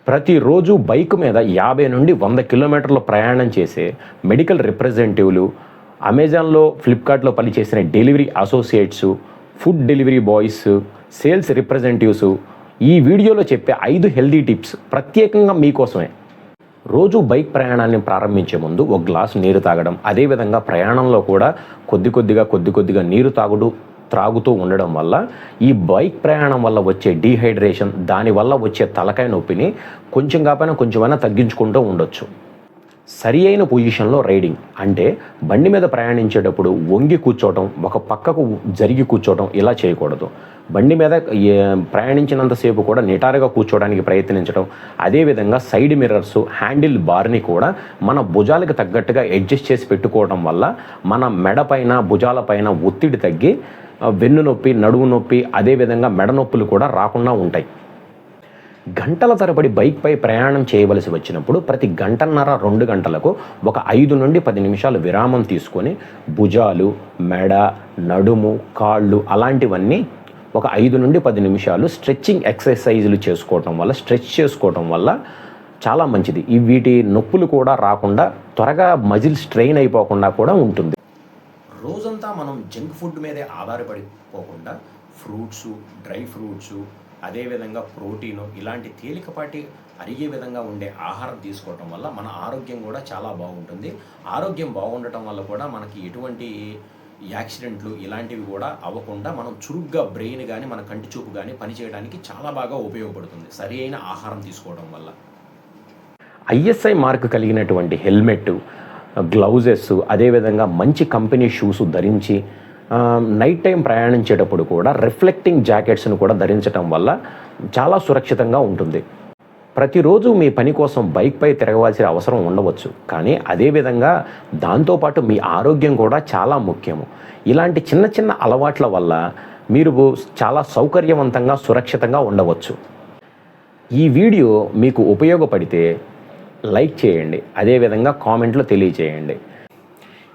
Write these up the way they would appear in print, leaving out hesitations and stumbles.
ప్రతిరోజు బైక్ మీద 50 నుండి 100 కిలోమీటర్లు ప్రయాణం చేసే మెడికల్ రిప్రజెంటేటివ్లు, అమెజాన్లో, ఫ్లిప్కార్ట్లో పనిచేసిన delivery associates, food delivery boys, sales representatives ఈ వీడియోలో చెప్పే 5 హెల్దీ టిప్స్ ప్రత్యేకంగా మీకోసమే. రోజు బైక్ ప్రయాణాన్ని ప్రారంభించే ముందు ఒక గ్లాసు నీరు తాగడం, అదేవిధంగా ప్రయాణంలో కూడా కొద్ది కొద్దిగా నీరు త్రాగుతూ ఉండడం వల్ల ఈ బైక్ ప్రయాణం వల్ల వచ్చే డీహైడ్రేషన్, దానివల్ల వచ్చే తలకాయ నొప్పిని కొంచెమైనా తగ్గించుకుంటూ ఉండొచ్చు. సరి అయిన పొజిషన్లో రైడింగ్ అంటే బండి మీద ప్రయాణించేటప్పుడు వంగి కూర్చోవటం, ఒక పక్కకు జరిగి కూర్చోవటం ఇలా చేయకూడదు. బండి మీద ప్రయాణించినంతసేపు కూడా నిటారుగా కూర్చోవడానికి ప్రయత్నించడం, అదేవిధంగా సైడ్ మిర్రర్స్, హ్యాండిల్ బార్ని కూడా మన భుజాలకు తగ్గట్టుగా అడ్జస్ట్ చేసి పెట్టుకోవడం వల్ల మన మెడపైన, భుజాలపైన ఒత్తిడి తగ్గి వెన్ను నొప్పి, నడుము నొప్పి, అదేవిధంగా మెడ నొప్పులు కూడా రాకుండా ఉంటాయి. గంటల తరబడి బైక్పై ప్రయాణం చేయవలసి వచ్చినప్పుడు ప్రతి గంటన్నర 2 గంటలకు ఒక 5 నుండి 10 నిమిషాలు విరామం తీసుకొని భుజాలు, మెడ, నడుము, కాళ్ళు అలాంటివన్నీ ఒక 5 నుండి 10 నిమిషాలు స్ట్రెచ్చింగ్ ఎక్సర్సైజులు స్ట్రెచ్ చేసుకోవటం వల్ల చాలా మంచిది. వీటి నొప్పులు కూడా రాకుండా త్వరగా మజిల్ స్ట్రెయిన్ అయిపోకుండా కూడా ఉంటుంది. రోజంతా మనం జంక్ ఫుడ్ మీదే ఆధారపడిపోకుండా ఫ్రూట్స్, డ్రై ఫ్రూట్స్, అదేవిధంగా ప్రోటీను ఇలాంటి తేలికపాటి అరిగే విధంగా ఉండే ఆహారం తీసుకోవటం వల్ల మన ఆరోగ్యం కూడా చాలా బాగుంటుంది. ఆరోగ్యం బాగుండటం వల్ల కూడా మనకి ఎటువంటి యాక్సిడెంట్లు ఇలాంటివి కూడా అవ్వకుండా మనం చురుగ్గా బ్రెయిన్ కానీ, మన కంటి చూపు కానీ పనిచేయడానికి చాలా బాగా ఉపయోగపడుతుంది సరి అయిన ఆహారం తీసుకోవడం వల్ల. ఐఎస్ఐ మార్క్ కలిగినటువంటి హెల్మెట్, గ్లౌజెస్, అదేవిధంగా మంచి కంపెనీ షూస్ ధరించి నైట్ టైం ప్రయాణించేటప్పుడు కూడా రిఫ్లెక్టింగ్ జాకెట్స్ను కూడా ధరించడం వల్ల చాలా సురక్షితంగా ఉంటుంది. ప్రతిరోజు మీ పని కోసం బైక్పై తిరగవలసిన అవసరం ఉండవచ్చు, కానీ అదేవిధంగా దాంతోపాటు మీ ఆరోగ్యం కూడా చాలా ముఖ్యము. ఇలాంటి చిన్న అలవాట్ల వల్ల మీరు చాలా సౌకర్యవంతంగా, సురక్షితంగా ఉండవచ్చు. ఈ వీడియో మీకు ఉపయోగపడితే లైక్ చేయండి, అదేవిధంగా కామెంట్లో తెలియచేయండి.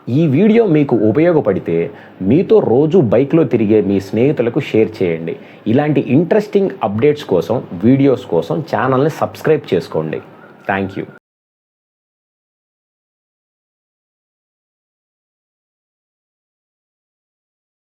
ఈ వీడియో మీకు ఉపయోగపడితే మీతో రోజు బైక్లో తిరిగే మీ స్నేహితులకు షేర్ చేయండి. ఇలాంటి ఇంట్రెస్టింగ్ అప్డేట్స్ కోసం, వీడియోస్ కోసం ఛానల్ని సబ్స్క్రైబ్ చేసుకోండి. Thank you.